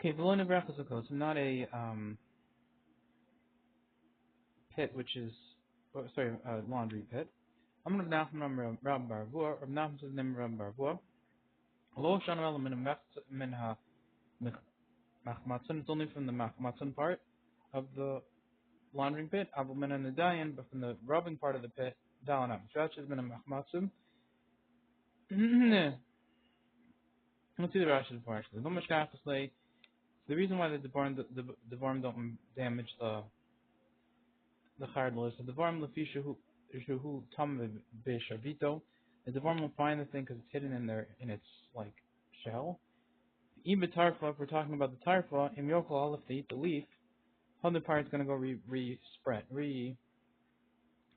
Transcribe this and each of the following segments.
Okay, below Nevrachos Akos, not a pit, which is, laundry pit. I'm going to now from Rab Barvua, or now from the name Rab Barvua. Lo Shanwell Minha Machmatzon, it's only from the Machmatzon part of the laundering pit. Abu Min and the Dayan, but from the rubbing part of the pit, Dalanam. Shach has been a Machmatzon. Let's see the Rashi before actually. The reason why the Devarim don't damage the Chardal is the Devarim Lefisha who Tam Bishavito. The Devarim will find the thing because it's hidden in its like shell. Even Tarfa, if we're talking about the Tarfa, Im Yokal, if they eat the leaf, other part is going to go re-spread,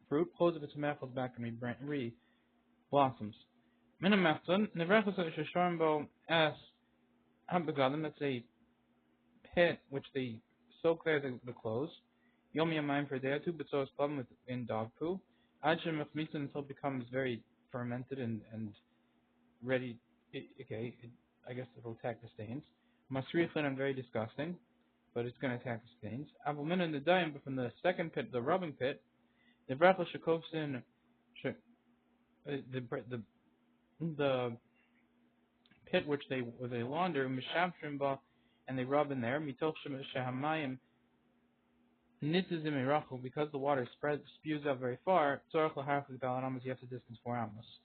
fruit, close of its mouth back and re-blossoms. Minamachton, Nevrachos Shasharmbo as Abagadim, that's a pit which they soak there the clothes. Yom Yamayim for a day or two, but so is problem in dog poo. Ajim Machmitzin until it becomes very fermented and ready. I guess it'll attack the stains. Masrichin and very disgusting, but it's going to attack the stains. Avumin and the Dayim, but from the second pit, the rubbing pit, the Brachel Shekofsin, the pit which they launder, Mishavshimba, and they rub in there, Mitoch Shehamayim, Nitzizim Irachel, because the water spews out very far, Tzorach Laharach Dalanamas, you have to distance 4 amos.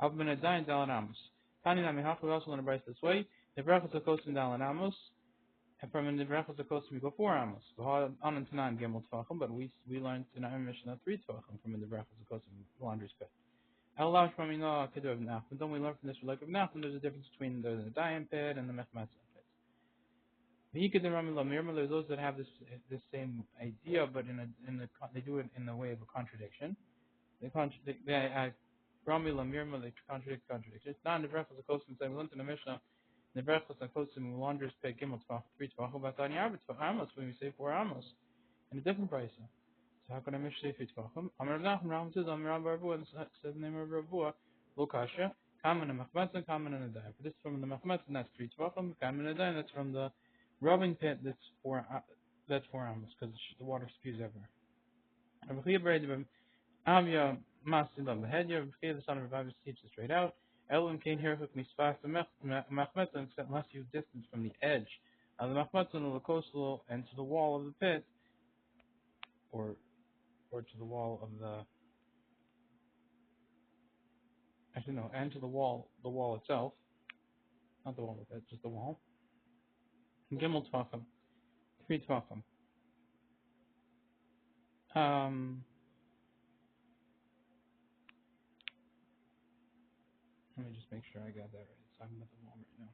Avmin Adayin Dalanamas. Tani Namihachu, we also learn a price this way, the Brachel Sakosim Dalanamos, and from the Brachel Sakosim we go 4 amos. On and Tanan Gimel Tvachim, but we learned in our Mishnah 3 Tvachim from the Brachel Sakosim laundry spit. Allah Shmamino Kedu of Nachman. Don't we learn from this like of Nachman? There's a difference between the Dayan pit and the Mechmatzah pit. There's those that have this same idea, but they do it in the way of a contradiction. They contradict. They contradict contradiction. It's not in the Brachos of Kosim. We learned in the Mishnah. The Brachos of Kosim launders pay Gimel Tvach 3 Tvach about Tani Arba Tvach Amos when we say 4 Amos in a different price. So how can I Mishnah say 3 Tvachim? Amar Nachman Ram says Amar Rabba Rabua and says the name of Rabua Lokasha Kaman and Machmatzah Kaman and Adai. But this is from the Machmatzah, that's 3 Tvachim. Kaman and Adai, that's from the rubbing pit, that's 4 amos because the water spews everywhere. Avya Masilam the head, the son of Rabbi teaches straight out. Elohim came here with me spas the Machmatzah, except unless you distance from the edge of the Machmatzah and the coastal and to the wall of the pit, or to the wall of the and to the wall itself, not the wall of the pit, just the wall. Gimel Tvachim, 3 Tvachim. Let me just make sure I got that right. So I'm at the wall right now.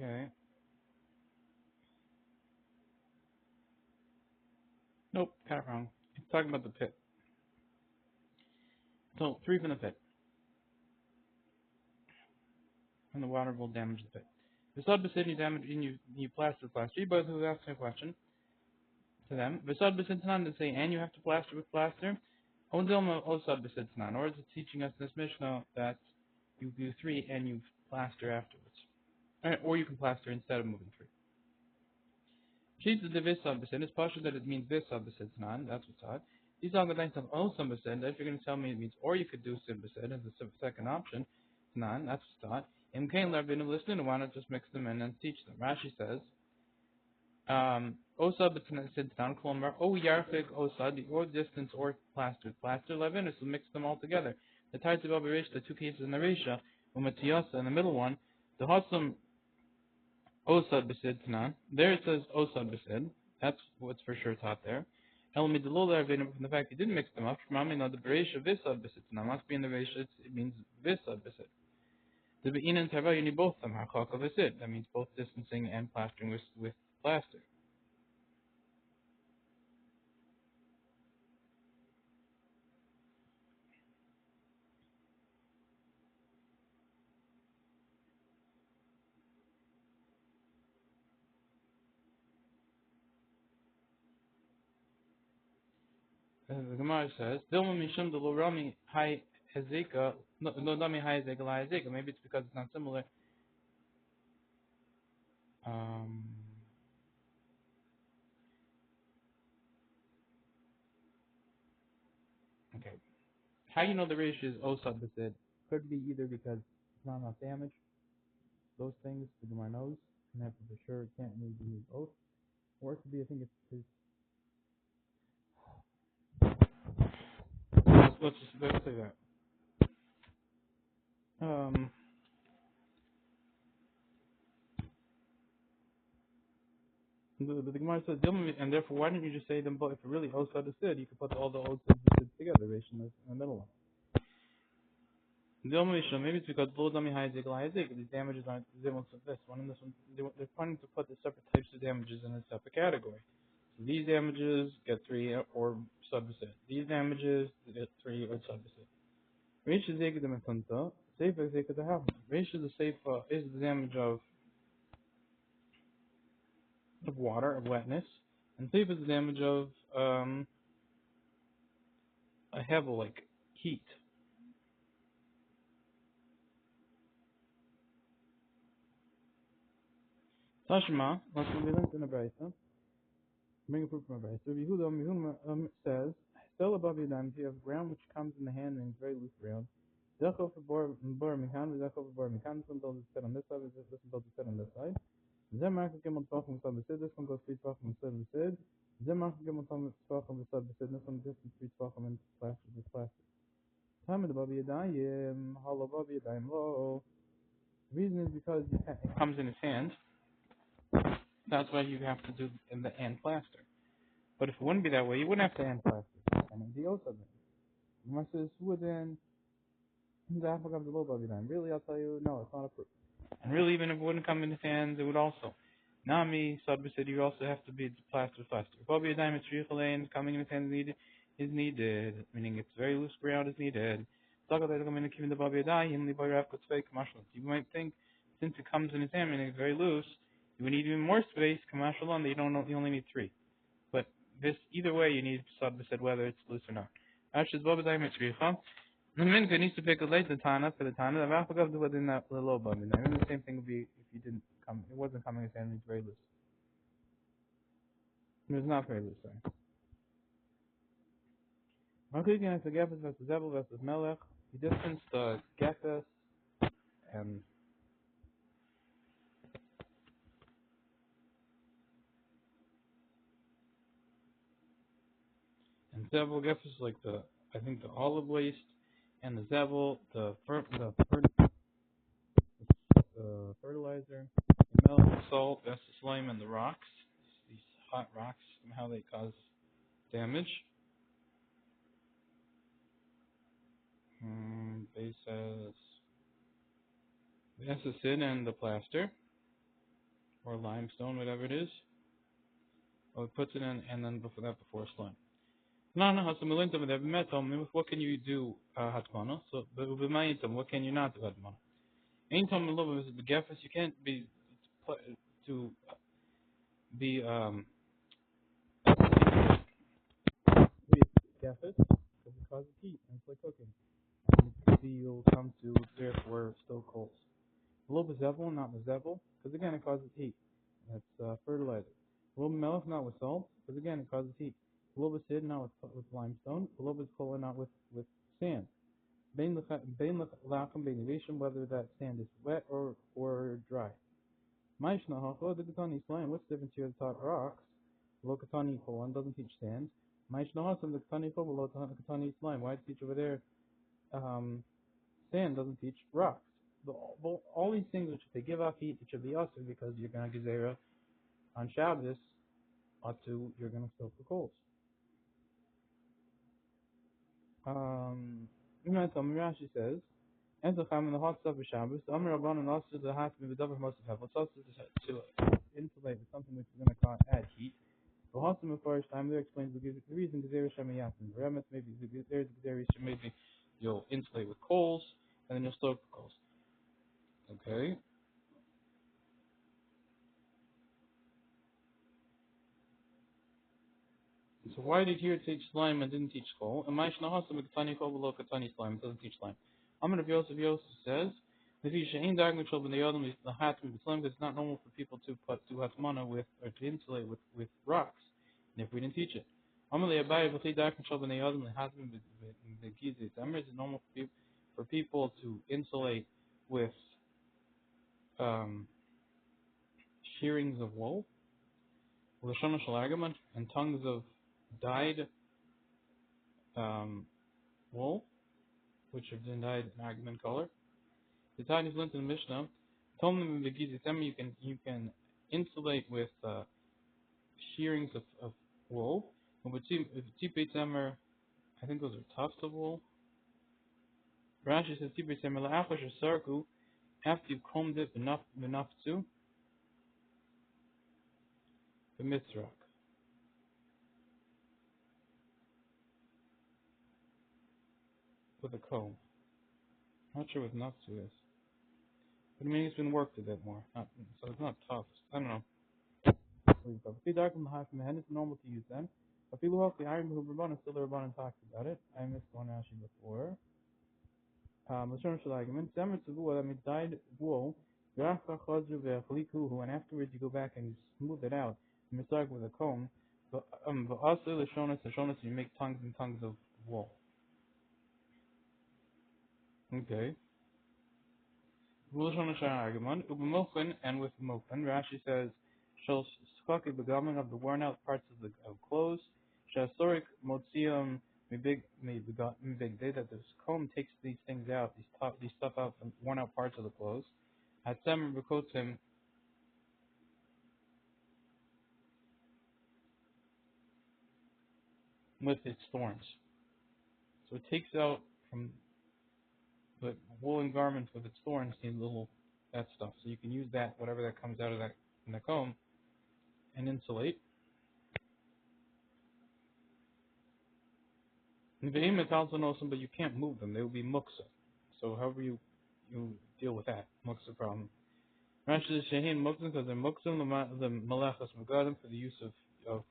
Okay. Nope, got it wrong. It's talking about the pit. So 3 from the pit. And the water will damage the pit. Besod Besid, you plaster. You both who asked me a question to them. Besod Besid Tanan to say, and you have to plaster with plaster. Odilma Osod Besid Tanan. Or is it teaching us in this Mishnah that you do 3 and you plaster afterwards? Or you can plaster instead of moving 3. Sheets of the Visod Besid. It's partial that it means Visod Besid Tanan. That's what's taught. These are the lines of Osod Besid. If you're going to tell me it means, or you could do Sid Besid as the second option. Tanan. That's what's taught. In Kain Larbinu listening, why not just mix them in and teach them? Rashi says, Osa b'tnan kolomar o yarfik osa, the or distance or plaster. Plaster levinus will mix them all together. The types of Reisha, the two cases in the Reisha, umatiyasa in the middle one, the hosam osa b'sid tnan. There it says osa b'sid. That's what's for sure taught there. El midlol from the fact he didn't mix them up. Shmami no the Reisha visad b'sid tnan. Must be in the Reisha. It means visad b'sid. The be'in and tava you need both of them. Hachaka v'sid. That means both distancing and plastering with plaster. The Gemara says, "Dilma mishum de lo rami hai hezeka no dami hai hezeka la hezeka." Maybe it's because it's not similar. Um, okay, how you know the ratio is osad b'sid? Could be either because it's not enough damage. Those things the Gemara knows, and that for sure it can't really be used oath, or it could be I think it's let's say that. Um, the Gemara says, and therefore why didn't you just say them both? If it really osad b'sid, you could put all the osad b'sid together, ratio in the middle one. Maybe it's because these damages aren't similar to this one and this one. They're planning to put the separate types of damages in a separate category. So these damages get 3 or subset. These damages get 3 or subset. Reish is Zeka de Metunta, Seifa is Zeka de Hafen. Reish is the Seifa is the damage of water, of wetness, and Seifa is the damage of a hevel, like heat. Tashma, let's be linked in a Braisa. Bring a proof from a Braisa. Rabbi Yehuda says, still above your dime, if you have ground which comes in the hand and it's very loose ground, Zechel for bor mikan, Zechel for bor mikan, this one builds its set on this side, this one builds its set on this side. Zemark gimel tachim sab besid, this one goes 3 tachim sab besid. Zemark gimel tachim sab besid, this one distance 3 tachim and plastic with plastic. Time above your dime, hal above your dime low. The reason is because it comes in his hand. That's why you have to do in the hand plaster. But if it wouldn't be that way, you wouldn't have to hand plaster. And the also then. Says, wouldn't the apple of the low above your dime? Really, I'll tell you, no, it's not a proof. And really, even if it wouldn't come in his hands, it would also. Nami, Sabri said you also have to be plaster. Above your dime, it's Richalain, coming in his hands is needed, meaning it's very loose ground is needed. You might think, since it comes in his hand, meaning it's very loose, you would need even more space, that you only need 3. But this, either way, you need Sabri said whether it's loose or not. Ash's Baba Daim, it's Richa. The minka needs to pick a late the Tana for the Tana. The Rafagav do within that little above. And the same thing would be if you didn't come. It wasn't coming as hand. It's very loose. It was not very loose. Sorry. Markugan is the Gefes versus Zebel versus Melech. The distance the Gefes and Zebel Gefes like I think the olive waste and the Zebel the fertilizer. The Melech the salt. That's the slime and the rocks. These hot rocks and how they cause damage. They says the acid and the plaster or limestone, whatever it is. Or it puts it in and then before slime. No, what can you do hatmana? So what can you not do hatmana? Ain't Tom Love is the gaffers, you can't be to be gaffers because it causes heat and it's like cooking. And you'll come to therefore still coals. A little bezevel, not bezevel, because again it causes heat. That's fertilizer. A little melech, not with salt, because again it causes heat. A little bit sid, not with limestone. A little bit kola, not with sand. whether that sand is wet or dry. Maishna hacho the katani slime. What's the difference here? The taught rocks. Lo katani one doesn't teach sand. Maishna hasam the katani lo katani slime. Why teach over there? Sand doesn't teach rocks. All these things which if they give off heat, it should be usher because you're gonna gezerah on Shabbos. You're gonna soak the coals. Rashi says. And so in the hot stuff of Shabbos, the Amr Rabban and also the has to be the most of heaven. It's also to insulate with something which is going to add heat. The Hasim of first time there explains the reason Gezer Shemayatim. Remet maybe there's Gezer maybe you'll insulate with coals and then you'll stoke the coals. Okay. So why did here teach slime and didn't teach coal? And Ma'ishna Hasim Katani Kol below Katani slime doesn't teach slime. Amr of Yosef says. If you ain't diagonal children, the other is the hat with slime. It's not normal for people to hatmana with or to insulate with rocks. And if we didn't teach it, Amalei Abai with diagonal children, the other the hat with the gizit. Is it normal for people to insulate with shearings of wool, with a shal and tongues of dyed wool, which have been dyed in argument color. The Tanya is learned in the Mishnah. Told them in the gizit, you can insulate with shearings of wool. And with tipei temer, I think those are tufts of wool. Rashi says tipei temer la'achosh sarku, after you've combed it enough to the mitzrak with a comb. Not sure what nafsu is, but I mean it's been worked a bit more. So it's not tough. I don't know. It's normal to use them. But people who have the iron who Rabbanan still the Rabbanan talks about it. I missed one Rashi before. Lashon shel argument. Semer tzavua, that means dyed wool. V'achar chazru ve'achlikuhu, and afterwards you go back and you smooth it out. And you start with a comb. V'asli l'shonas, you make tongues and tongues of wool. Okay. Lashon shel argument. Ub'mochen, and with mochen, Rashi says, shel skaki begamin, of the worn out parts of clothes. Shel sorik motziam big day, that this comb takes these things out, these stuff out from worn out parts of the clothes. Hatzem rekotim with its thorns. So it takes out from the woolen garments with its thorns that stuff. So you can use that, whatever that comes out of that in the comb, and insulate. And the also knows them, but you can't move them. They will be muksa. So however you deal with that muksa problem. Rashi says shehin muksa because they're muksa the malachas megadim for the use of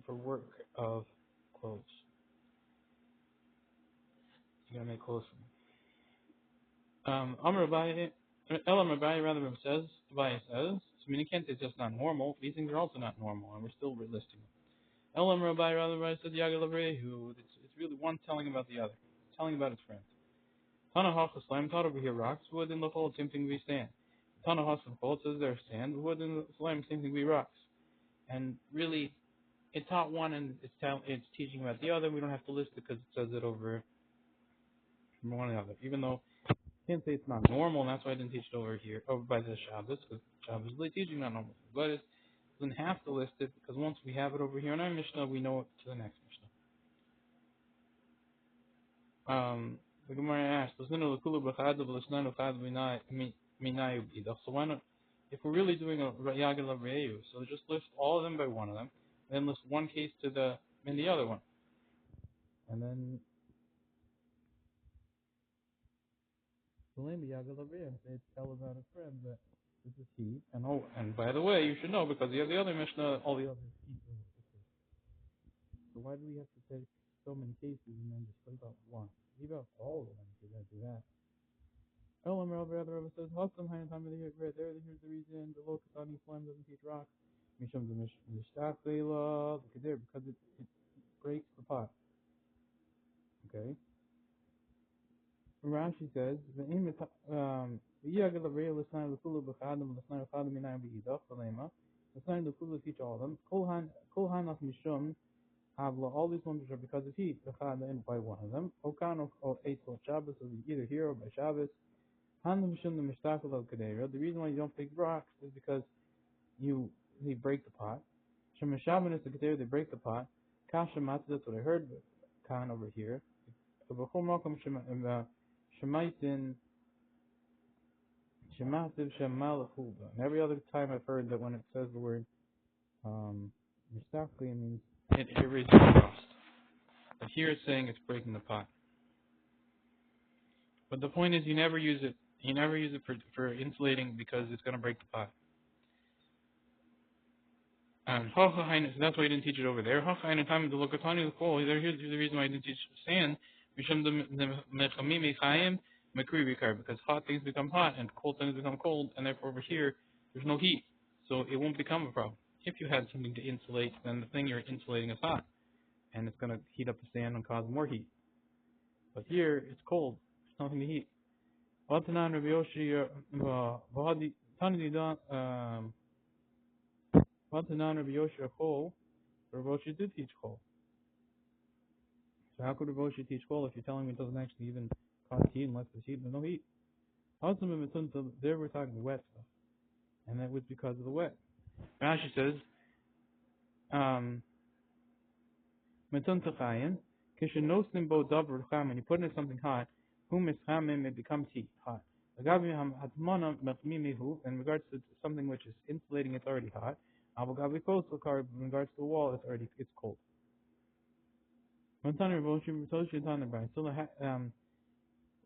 for work of clothes. You gotta make clothes for them. Amr Abaye, Elam Abaye rather says, Dominicant is just not normal. These things are also not normal, and we're still listing them. Elam Abaye rather said, Yagalavrehu, it's really one telling about the other, telling about its friend. Tana Hachas Slam taught over here rocks, wood in the hole, same thing we stand. Tana Hachas Hole says there's sand, wood in the Slam, same thing we rocks. And really, it taught one and it's teaching about the other. We don't have to list it because it says it over one or the other. Even though I can't say it's not normal, and that's why I didn't teach it over by the Shabbos, because Shabbos is really teaching not normal. But it doesn't have to list it because once we have it over here in our Mishnah, we know it to the next Mishnah. The Gemara asked, so why not, if we're really doing a Yagel Re'eu, so just list all of them by one of them, and then list one case in the other one. And then tell about a friend that this is he. And by the way, you should know because you have the other Mishnah, all the other people. So why do we have to take so many cases and then just leave out one? Leave out all of them if you're going to do that. Elam Rabbi says, Hassam Hayan Tamil here, here's the reason the low Katani slime doesn't teach rocks. Misham the Mishtach Leila, because it breaks the pot. Okay? Rashi says, teach all of them. Kolhan of Mishum Havla, all these ones are because of heat, and by one of them. Okan or Eitzol Shabbos, so either here or by Shabbos. Han Mishum the Mishtakal of Kadera. The reason why you don't pick rocks is because they break the pot. Shemashaban is the Kadera, they break the pot. Kasha Matzah, that's what I heard, but Khan over here. Shemaitin Shemativ Shemalachuba. And every other time I've heard that when it says the word Mistakli, it means it erases the frost. But here it's saying it's breaking the pot. But the point is, you never use it. You never use it for insulating because it's going to break the pot. And that's why you didn't teach it over there. Time the Lokatani the coal. Here's the reason why I didn't teach sand. Because hot things become hot and cold things become cold, and therefore over here there's no heat, so it won't become a problem. If you had something to insulate, then the thing you're insulating is hot, and it's going to heat up the sand and cause more heat. But here it's cold. There's nothing to heat. Vatanan Rabbi Yoshi Vatanan Rabbi Yoshi Chol. Rabbi Yoshi did teach Chol. So how could Rabbi Yoshi teach Chol if you're telling me it doesn't actually even cause heat unless there's heat? There's no heat. There we're talking the wet stuff, and that was because of the wet. Rashi says, Metun Tachayin, Kishinosnim Bo Dabr Cham, when you put it in something hot, whom is Chamim, it becomes heat, hot. In regards to something which is insulating, it's already hot. In regards to a wall, it's cold.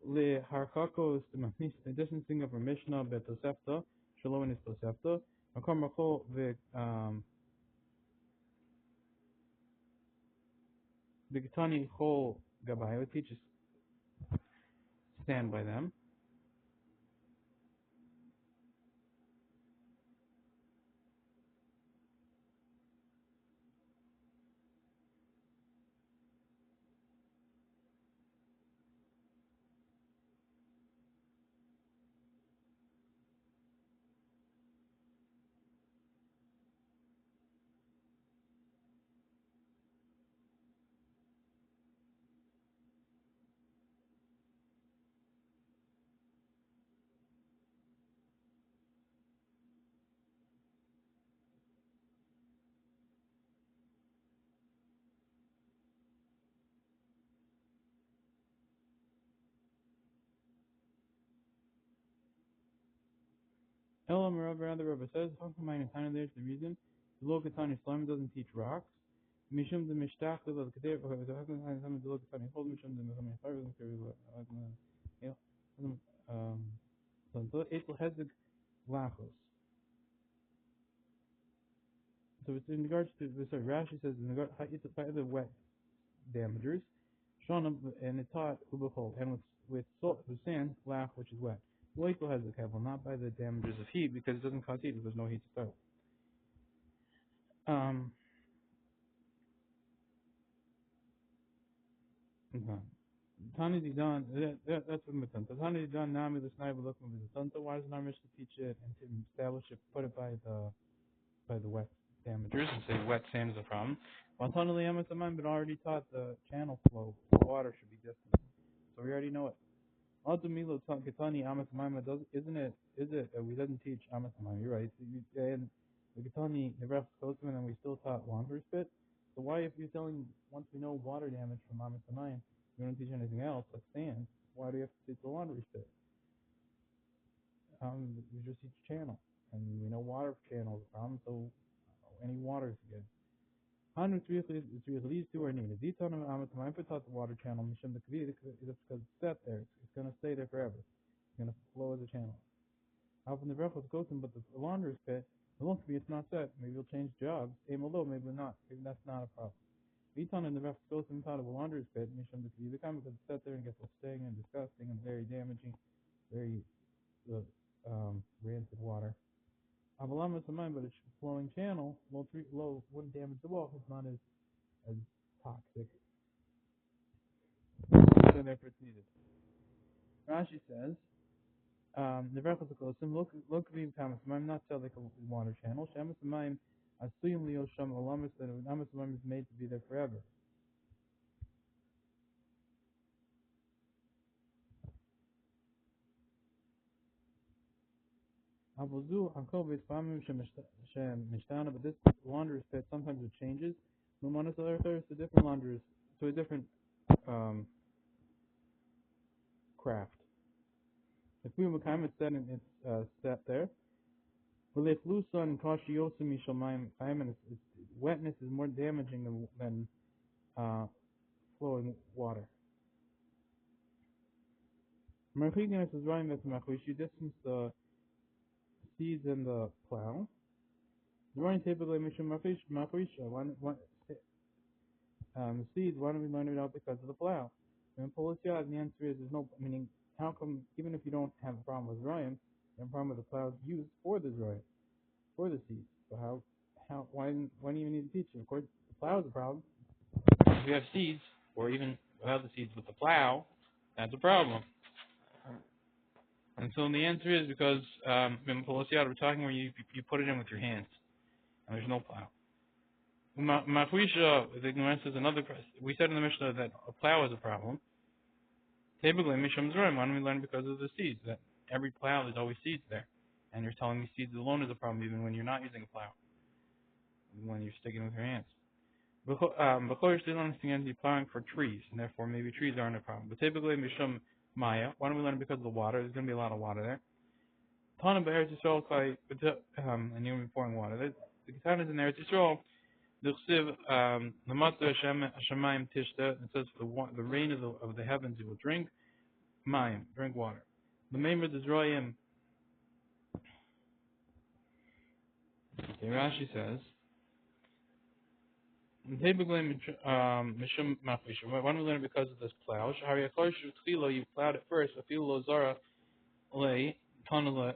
Le Harkakos the distancing of a Mishnah Betosefta, Shlomo is Tosefta, Makom the Gitani Chol Gabai, teaches stand by them. Elam Rabbi says, there's the reason. The Lokatani Slime doesn't teach rocks. Mishum the Mishtach the Kadev, the Lokatani hold Mishum the so Eitel Hezek Lachos. So it's in regards to, Rashi says, in regards to the wet damagers, Shonam, and it taught Ubachol, and with salt, with sand, Lach, which is wet. Loikel has the kevel, not by the damages of heat, because it doesn't cause heat, because there's no heat to start. Tani Didan, that's what Matanta. Tani Didan Nami the Sniper looking with the Tanta. Why does Namish to teach it and to establish it, put it by the wet damagers and say wet sand is a problem? Well, Tana Liyamas Aman, but already taught the channel flow, the water should be distant. So we already know it. Ultimately, Kitani Amasamama does, isn't it? Is it? We didn't teach Amasamama. You're right. And the Kitani Nebraska Coastman, and we still taught laundry spit. So why, if you're telling once we know water damage from Amasamama, we don't teach anything else like sand? Why do you have to teach the laundry spit? We just teach channel, and we know water channel is a problem. So any water is good. These two are needed. These on Amasamama taught the water channel. Mishum the Kavir, that's because it's set there. It's going to stay there forever. It's going to flow as a channel. Out from the Brachos Gotim, but the laundry pit, it's not set. Maybe you'll change jobs. Maybe not. Maybe that's not a problem. Vitan in the Brachos Gotim taught of a laundry pit, Mishum the Kavir, because it's set there and gets staying and disgusting and very damaging, very rancid water. Avalam is a mind, but it's a flowing channel. Low wouldn't damage the wall. It's not as toxic. So therefore it's needed. Rashi says, the Berachos Kosim, look vim kamas mayim, not tell like a water channel. Shamas mayim asuyim liyos sham olamis, that amas mayim is made to be there forever. Abuzu hankol v'tfamim shemishtana, but this laundry pit sometimes it changes. Lumanas other to different laundries, to a different um, craft. If we were kind of set in its set there, well, if lusa and kashiyosimi shamayim, its wetness is more damaging than flowing water. Merchiganis is running that machwish. You distance the seeds in the plow. The running typically mishum machwisha. The seeds, why don't we learn it out because of the plow? And Policia, the answer is there's no, meaning, how come, even if you don't have a problem with Ryan, you have a problem with the plows used for the Ryan, for the seeds. So why do you even need to teach it? Of course, the plow is a problem. If you have seeds, or even without the seeds with the plow, that's a problem. And so the answer is because, in Policia, we're talking where you put it in with your hands, and there's no plow. Machwisha, the Gemara says another. We said in the Mishnah that a plow is a problem. Typically, Misham Zrim, why don't we learn because of the seeds? That every plow there's always seeds there, and you're telling me seeds alone is a problem even when you're not using a plow, even when you're sticking with your hands. Before you're understanding you're plowing for trees, and therefore maybe trees aren't a problem. But typically, Misham Maya, why don't we learn because of the water? There's going to be a lot of water there. Ton of Eretz Yisrael, and you're pouring water. The Ketan is in Eretz Yisrael. The Matzah Hashemayim Tishta, it says the rain of the heavens you will drink. Mayim, drink water. The Meimer Dezroyim, Rashi says, typically Mishum Machvisha. Why don't we learn it because of this plow? Shahari Akorshu Tchilo, you plowed it first. Afil Lozara Lay, Tanala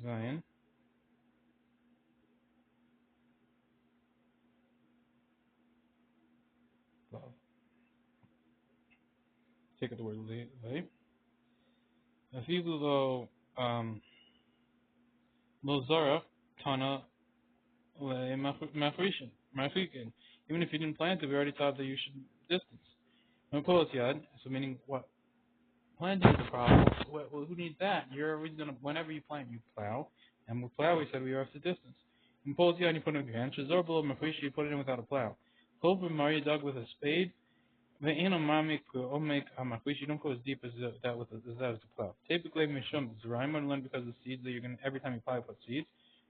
Zion. Take it the word lay. Afilu Lozara Tana Lay Machvishin. Even if you didn't plant it, we already thought that you should distance. No yad, so meaning what? Planting is a problem. Well, who needs that? You're always gonna, whenever you plant, you plow, and with plow, we said we are off the distance. In yad, you put it in your hand. Shazor below machrishi, you put it in without a plow. Kolber Maria dug with a spade. The anamamik omek amachrishi, you don't go as deep as that with the plow. Typically, mishum zeraim learn because of seeds that you're gonna every time you plow, you put seeds.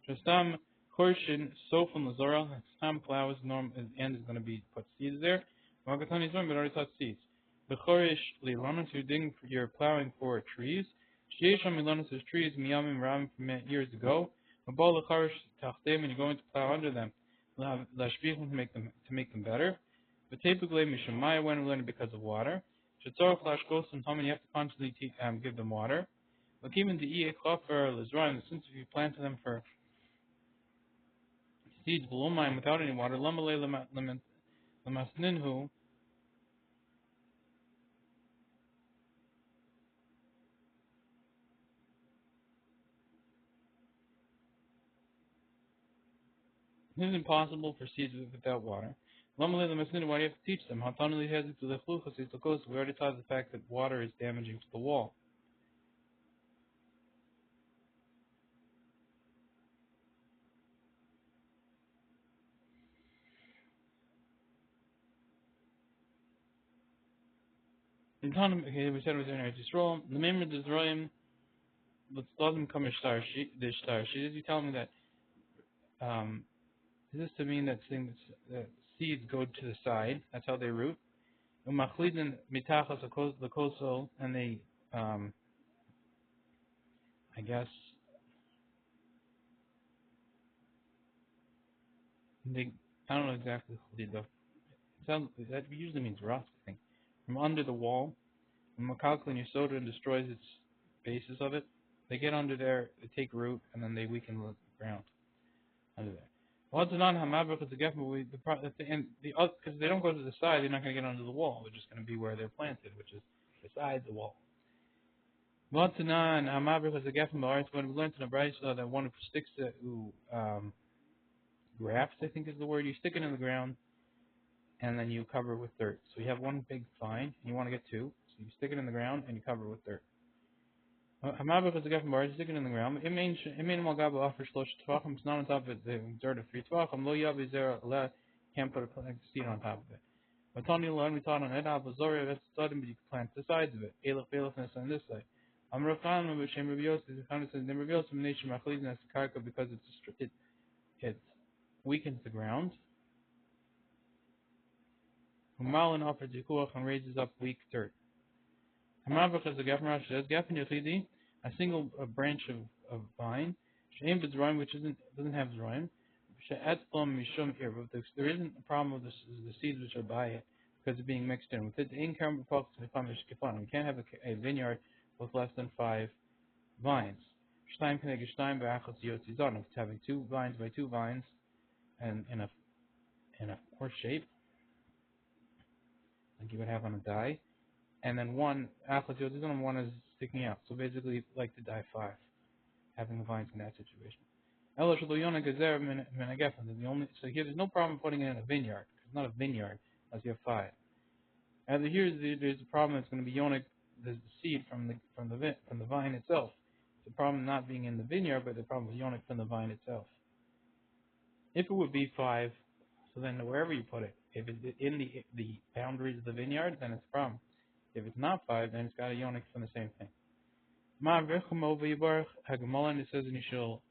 Shastam korshin sofum lazora. Stam plow is norm end is gonna be put seeds there. Magatani zon, but already taught seeds. The chorish lilanas, you're plowing for trees. Sheisham lilanas is trees miyamim ram from years ago. Mabal lecharish tachtem, and you're going to plow under them. Lashbichim to make them better. But typically mishamaya when we learn it because of water. Shetzorach lashkosim tom, and you have to constantly give them water. But even the iye chofer lizraim, since if you plant them for seeds below mine without any water, lamalei lamasninhu. It is impossible for seeds without water. Why do you have to teach them? We already taught the fact that water is damaging to the wall. In Tanam, okay, we said it was in Eretz Yisrael. The name of the Zroim, but doesn't come the Shtar. You tell me that, is this to mean that seeds go to the side? That's how they root. Umachlidin mitachas the kosel, and they, I guess, I don't know exactly the that usually means rust, I think. From under the wall, when Makalklin Yosoda destroys its basis of it, they get under there, they take root, and then they weaken the ground under there. What's non hamabrach is a geffen because they don't go to the side, they're not going to get under the wall. They're just going to be where they're planted, which is beside the wall. What's non hamabrach is a geffen ba'aretz when we learned in the Brisa that one who sticks it grafts, I think is the word. You stick it in the ground and then you cover it with dirt. So you have one big vine and you want to get two, so you stick it in the ground and you cover it with dirt. Hamabrach is a geffen ba'aretz, stick it in the ground. It means malgaba offer shlosh tvachim. It's not on top of it. The dirt of 3 tvachim. Lo yavi zera le. Can't put a seed on top of it. But Tony learned we taught on it. Abazorah that's studying, but you can plant the sides of it. Elif elif on this side. Amrafan b'shem Rabbi Yosef. The Chana says Rabbi Yosef nation machlizin as karka because it weakens the ground. Umalin offers yikuach and raises up weak dirt. Hamabrach is a geffen rash says geffen yochidi, a single branch of vine. She'em b'zroim, which doesn't have zroim. She'etz plum mishum irv. There isn't a problem with the seeds which are by it because it's being mixed in with it. The income repulses the pamish kifan. We can't have a vineyard with less than 5 vines. Shtaim keneg shtaim ba'achos yotzizon. If it's having 2 vines by 2 vines and in a horse shape, like you would have on a die. And then one achos yotzizon and one is sticking out. So basically, like the die 5, having the vines in that situation. So here there's no problem putting it in a vineyard. It's not a vineyard, as you have 5. And here there's a problem. It's going to be yonik, the seed from the vine itself. It's a problem not being in the vineyard, but the problem is yonik from the vine itself. If it would be 5, so then wherever you put it, if it's in the boundaries of the vineyard, then it's a problem. If it's not 5, then it's got a yonik from the same thing. It says, and you shall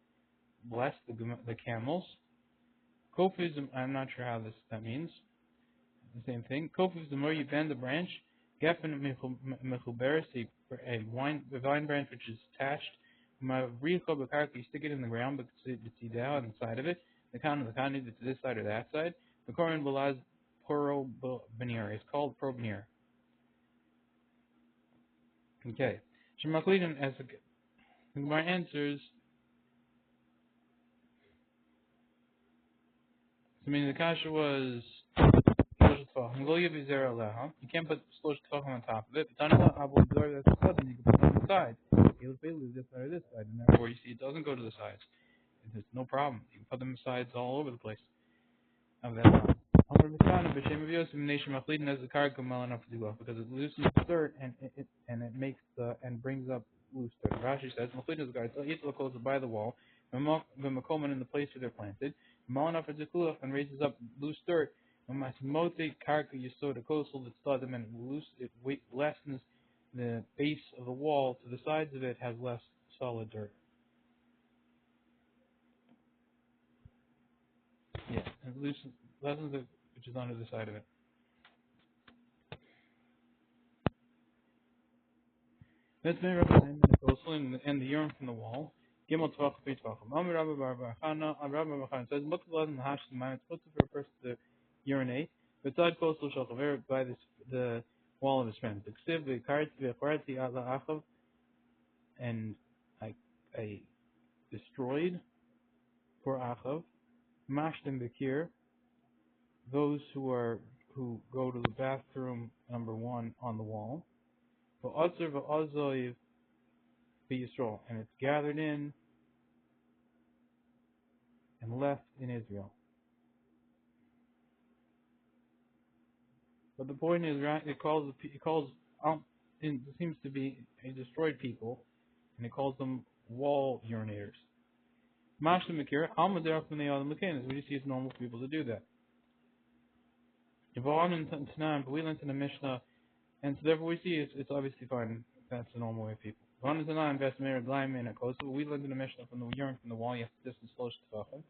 bless the camels. Kofis, I'm not sure how that means. The same thing. Kofis, the more you bend the branch, gefen mechuberes, a vine branch which is attached. You stick it in the ground, but it's down on the side of it. The kind to this side or that side. The Koran Balaz Poro Benir. It's called Pro Benir. Okay. Shemaklidin as my answers. I mean, the kasha was you can't put slush tefachim on top of it. That's the southern. You can put it on the side. This side or this side, and therefore you see it doesn't go to the sides. There's no problem. You can put them sides all over the place. Of that because it loosens the dirt and it makes and brings up loose dirt. Rashi says by the wall, in the place where they're planted, and raises up loose dirt. And it lessens the base of the wall to the sides of it has less solid dirt. Yeah, and lessens it, which is under the side of it. That's very representative of the coastal and the urine from the wall. Gimel Tvach, 3 Tvachim. Rabbi Bachana says, look for a person to urinate beside coastal shalchaver by the wall of his friend. And I destroyed for Achav, Mashtim Bekir, those who go to the bathroom number 1 on the wall. And it's gathered in and left in Israel. But the point is, right? It seems to be a destroyed people, and it calls them wall urinators. Mashlim Makir, Almaderach from the other mechanisms. We just see it's normal for people to do that. But we learned in the Mishnah, and so therefore we see it's obviously fine. That's the normal way of people. We learned in the Mishnah from the urine from the wall, you have to distance close to Tefachim.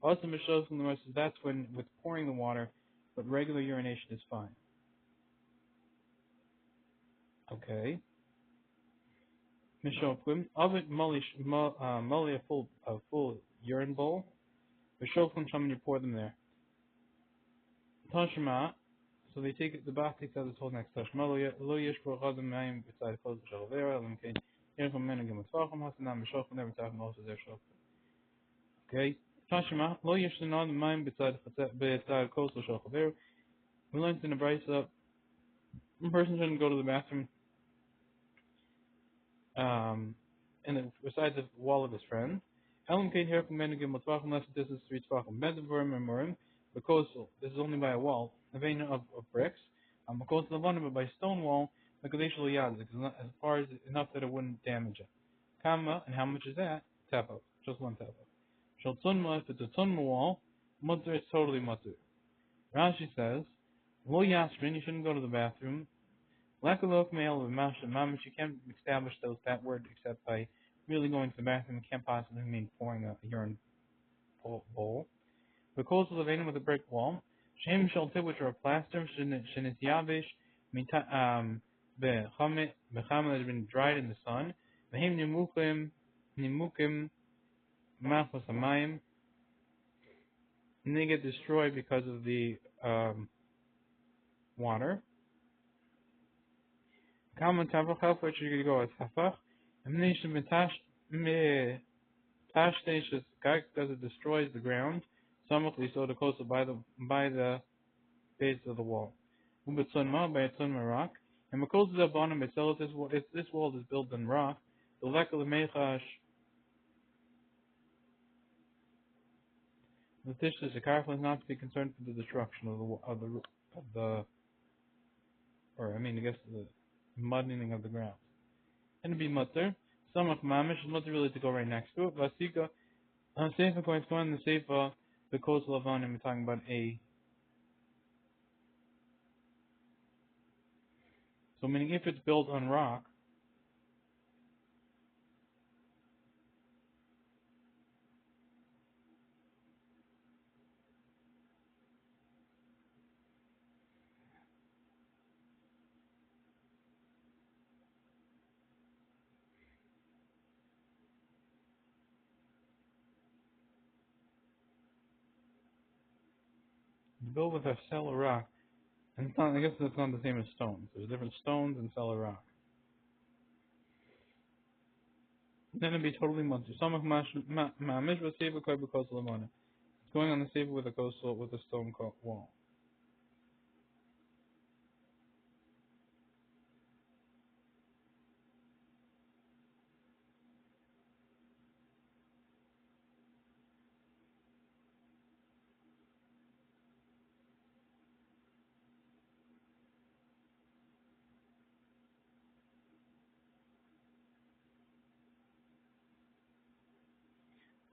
Also, Mishnah from the rest is that's when with pouring the water, but regular urination is fine. Okay. Mishofim, oven moli a full urine bowl. Mishofim, and you pour them there. Tashma, so they take it. The bath takes out this whole next Tashma. Lo yishbor chazim mayim beside close shalvera. Lemkein yircham men agim tzvachim hasanam mishofim never talking also their shofim. Okay. Tashima, lo yeshana the mind beside coastal shal. We learned in the Brisa, one person shouldn't go to the bathroom beside the wall of his friend. Elam Kate here from Menagim Matvach unless this is three Tvachim. Bedavurim and Murim, the coastal. This is only by a wall, a vein of bricks. The coastal of London, but by stone wall, the Kadeshal Yadzik, as far as enough that it wouldn't damage it. Kama, and how much is that? Tapo, just one tapo. Shal Tunma, if it's a Tunma wall, Mutter is totally Mutter. Rashi says, Lo Yasrin, you shouldn't go to the bathroom. Lakalok male of mamish, you can't establish that word except by really going to the bathroom. It can't possibly mean pouring a urine bowl. The coastal of with a brick wall. Shem shaltib, which are a plaster, shenis yavish, bechamet that has been dried in the sun. Vehim nimukim machos hamayim, and they get destroyed because of the water. Common tavach, which you're going to go as hafach. Amnation Tashteshus gag, because it destroys the ground. Samachli, so the coastal by the base of the wall. Ubetzunma, by a tunma rock. And because of the bonum itself, this wall is built in rock. The lek of the mechash, the tishus, the careful is not to be concerned for the destruction of the or I mean I guess the muddying of the ground. And to be mutter, samach mamish is mutter really to go right next to it. Vasika, seifa going in the seifa, the coastal of Avonim, we're talking about a. So meaning if it's built on rock, it's built with a cell of rock. And it's not, I guess it's not the same as stones. There's different stones and cell of rock. Then it'd be totally mutter. Samach mamish was seifa quite because of the It's going on the seifa with a coastal with a stone wall.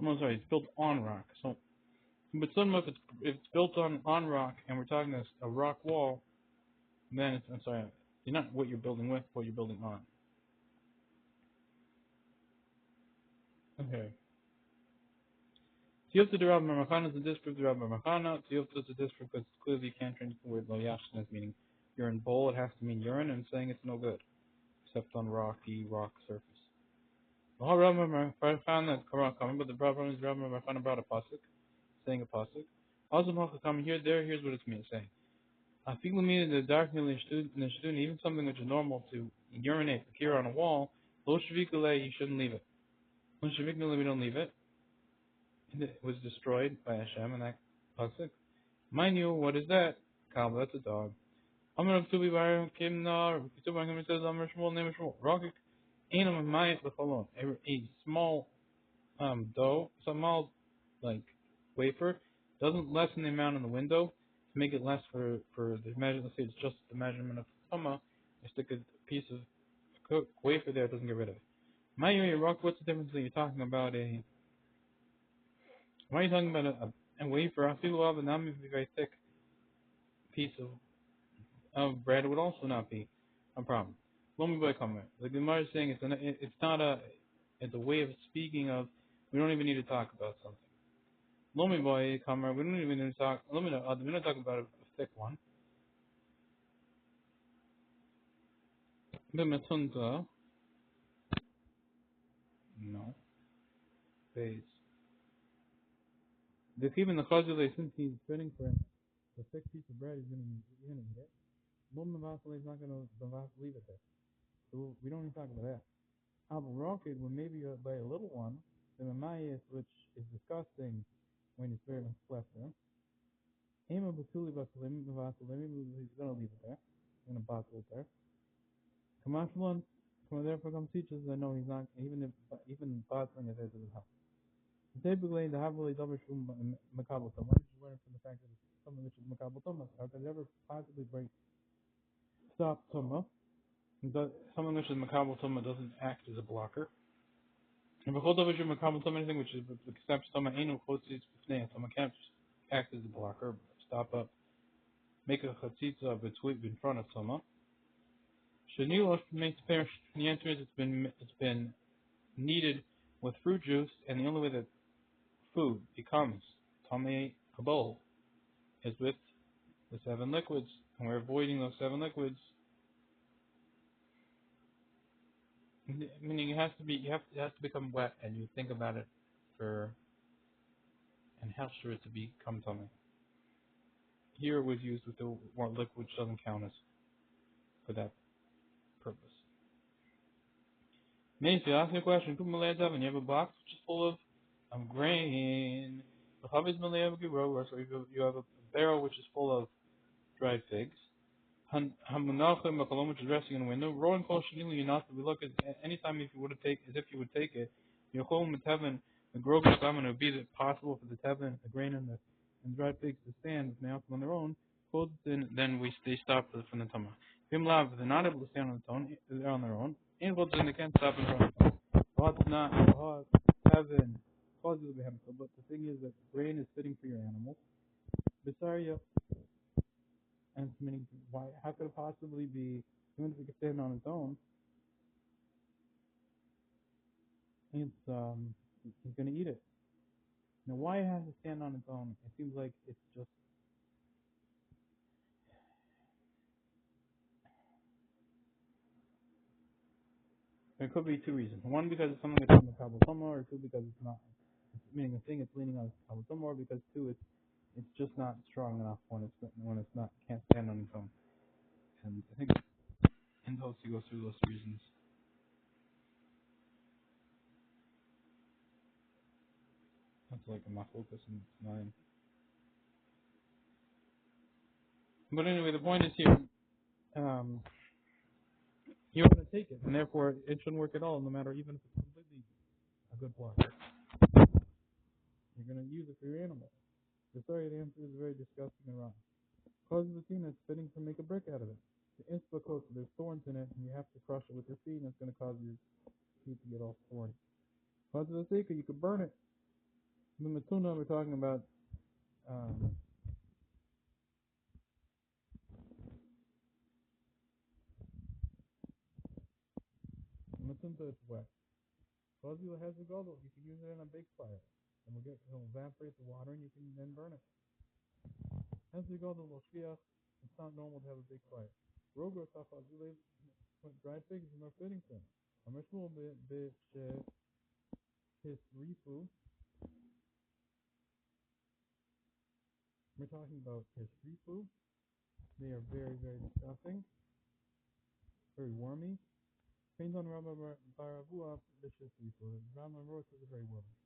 I'm sorry, it's built on rock. So, but if it's built on rock and we're talking a rock wall, then it's, I'm sorry, you're not what you're building with, what you're building on. Okay. Tiyufta de Rabbi Marachana is a disproof de Rabbi Marachana. Tiyufta is a disproof because clearly you can't change the word lo yashnas, meaning urine bowl. It has to mean urine, and saying it's no good, except on rock surface. The whole Rabbi Marachana is coming, but the Rabbi Marachana brought a pasuk, saying a pasuk. Also, coming here's what it's saying. I think we mean the dark in the student, even something which is normal to urinate, appear on a wall. Lo shavikale, you shouldn't leave it. Lo shavikale, we don't leave it. It was destroyed by Hashem in that pasuk. Mind you, what is that? Kalba, that's a dog. Amar of Tubi Bar Kimna, Tubi says Amar Shmuel, name of Shmuel. Rokik, Einam Mayat B'Chalon. A small dough, small like wafer, doesn't lessen the amount in the window to make it less for the measurement. Let's say it's just the measurement of Chama. You stick a piece of wafer there, it doesn't get rid of it. Mayu Rock, what's the difference that you're talking about a why are you talking about a wafer? I feel well, but not a very thick piece of bread would also not be a problem. Lomi boy comment. The Gemara is saying it's a way of speaking of we don't even need to talk about something. Lomi boy comment. We don't even need to talk. We're not talking about a thick one. B'matunta. No. Base. Even the chazule, since he's spinning for him, the thick piece of bread he's gonna eat it. Lomi is not gonna leave it there. So we don't even talk about that. Rocket, when maybe by a little one, the mamayis, which is disgusting, when it's very left there. Ema Batuli Basalim, he's gonna leave it there. He's gonna bottle it there. Kamashalon, therefore come teach us that no, he's not even bottling it there to the house. Typically, the Havali Dabashum Makabal Toma, which is learned from the fact that it's something which is Makabal Toma. How could it ever possibly stop Toma? Something which is Makabal Toma doesn't act as a blocker. And Bechol Dabashum Makabal Toma, anything which is except Toma Enu Chotzitz B'fnei, Toma can't act as a blocker, stop up, make a Chatzitza between in front of Toma. Shanilosh makes perish. The answer is it's been kneaded with fruit juice, and the only way that food becomes Tame Kabol is with the 7 liquids, and we're avoiding those 7 liquids. Meaning it has to become wet, and you think about it and hechsher it to become tummy. Here it was used with the more liquid, which doesn't count as for that purpose. Maybe if you ask me a question, and you have a box which is full of grain. So you have a barrel which is full of dried figs. Hamunachim which is resting in the window. Rowan kol shenili not we look at any time if you would take it. Yochol meteven the grover salmon would be possible for the teven, the grain and the dried figs to stand on their own. Then they stop from the tama. Lav they're not able to stand on their own. And they can't stop in front of the tama. Hot not hot teven but the thing is that grain is fitting for your animal. Bisaria. And meaning, how could it possibly be, even if it could stand on its own, he's going to eat it. Now, why it has to stand on its own? It seems like it's just, there could be 2 reasons. One, because it's something that's in the Kabbalah, or 2, because it's not. Meaning, the thing it's leaning on Kabbalah, or because 2, it's just not strong enough when it's not, can't stand on its own. And I think in those, he goes through those reasons. That's like a machlokas and 9. But anyway, the point is here, you want to take it, and therefore it shouldn't work at all, no matter even if it's completely a good blocker. You're going to use it for your animal. The answer is very disgusting and wrong. Causes the tina, it's fitting to make a brick out of it. The inspa coat, there's thorns in it, and you have to crush it with your feet, and it's going to cause your feet to get all thorny. Causes the sika, you could burn it. The matuna, we're talking about matunta, it's wet. Causes you has a gobble, you can use it in a big fire. And it'll evaporate the water, and you can then burn it. As we go to Loshkiach, it's not normal to have a big fire. Rogo Tafazule, dried figs is not fitting for him. Amashmul his rifu. We're talking about his rifu. They are very, very disgusting, very wormy. Depends on Rabba Baravua, vicious rifu. Rabba Rosh is very wormy.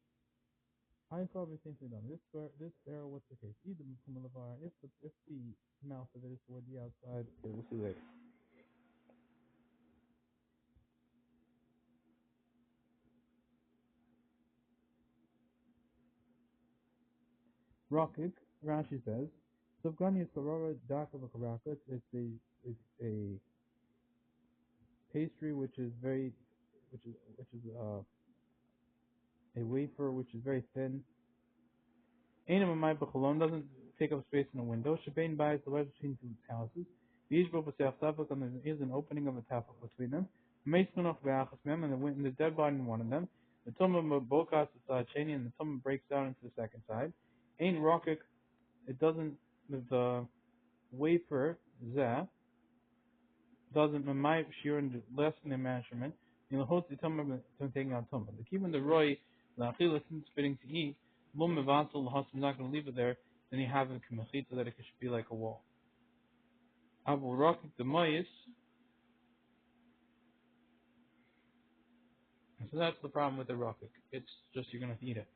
I probably think they're done. This barrel, what's the case? Either if the mouth of it is toward the outside, okay, we'll see later. Rakik, Rashi says, Sufgani is Karora Dakava Karaka. It's a pastry which is a wafer which is very thin. Ainam Amai Bachalon doesn't take up space in a window. Shabain buys the wedge between 2 houses. The Ishbo Basef Tafak, and there is an opening of a tafak between them. Mason Beachas Mem, and the dead body in one of them. The Tumma Bokas Chani, and the Tumma breaks down into the second side. Ain Rakik, it doesn't, the wafer, Zah, doesn't mamay shirin less than the measurement. You know, holds the tumma to taking out tumma. The keeping the roy la achila since fitting to eat. Lum mevansel the husband's not going to leave it there. Then you have a kemachita that it should be like a wall. Abu rakik the mayis. So that's the problem with the rakik. It's just you're going to eat it.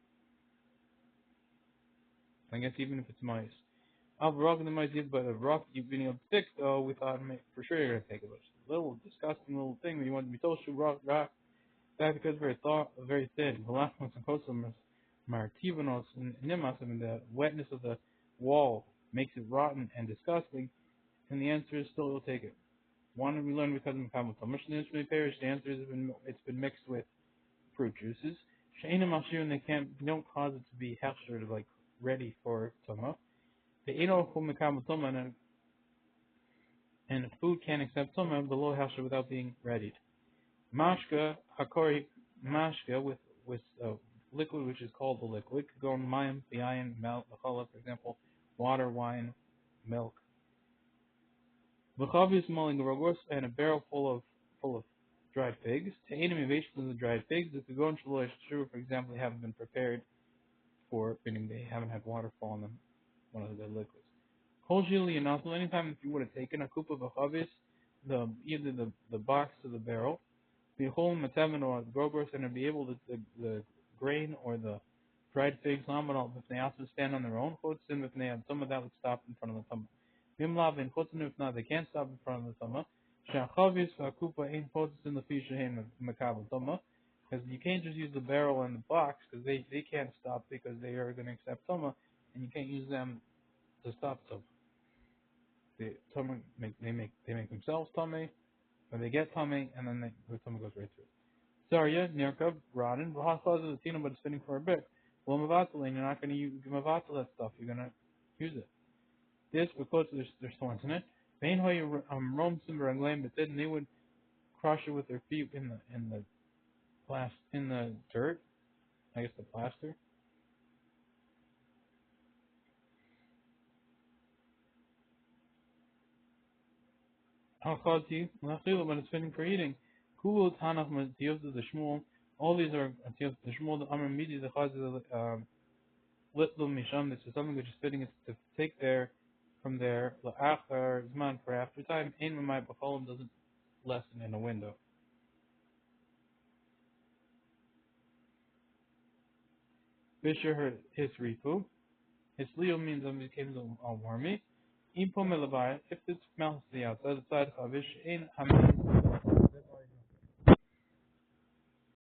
I guess even if it's mice. I'll rock the mice, but a rock you've been able to fix, though, we thought for sure you're going to take it. It's a little disgusting little thing when you want to be told to rock. That because very thin. Velachnos and kosim martivanos and nimas, and the wetness of the wall makes it rotten and disgusting. And the answer is still you'll take it. Why did we learn because of Makabel Tumah? The answer is it's been mixed with fruit juices. She'enim Ashir, and you don't cause it to be hechsher, like ready for Tumah. The Eno Makabel Tumah, and food can't accept Tumah below hechsher without being readied. Mashka Hakori, mashka with liquid, which is called the liquid, could go in mayim, the iron, milk, the challah, for example, water, wine, milk. V'chavius moling rogos, and a barrel full of dried figs. Te'enim basically the dried figs. If the gon shalosh true, for example, they haven't been prepared for, meaning they haven't had water fall on them, one of the liquids. Kol shili and also anytime if you would have taken a kup of v'chavius, either the box or the barrel, the whole metamin or grogos, and to be able to the grain or the dried figs, lamanol, if they also stand on their own, chotzim, if they have some of that would stop in front of the tumah. Mimlav and chotzim, if not, they can't stop in front of the tumah. Shachavis v'akupa ain't chotzim the fishahin makabel tumah, because you can't just use the barrel and the box because they can't stop because they are going to accept tumah, and you can't use them to stop tumah. The tumah they make themselves tummy, or they get tummy, and then the tumah goes right through. Zarya, Nirkab, Rodden, Vahas is a tina, but it's spinning for a bit. Well, Mavatal, and you're not going to use Mavatal that stuff, you're going to use it. This, because there's thorns in it. Vain Hoy Rome Simber and Glam, but then they would crush it with their feet in the dirt, I guess the plaster. Al Khati, Lachila, but it's fitting for eating. Kulu Tanach Matiyos of the Shmuel. All these are Matiyos of the Shmuel, the Amr Midi, the Khaz, Little Misham, this is something which is fitting is to take from there, La'achar Zman, for after time, Ein Mamai B'cholim doesn't lessen in a window. Bisher his rifu. His leo means it becomes all wormy. If it smells the outside, Chavish Ein Hamin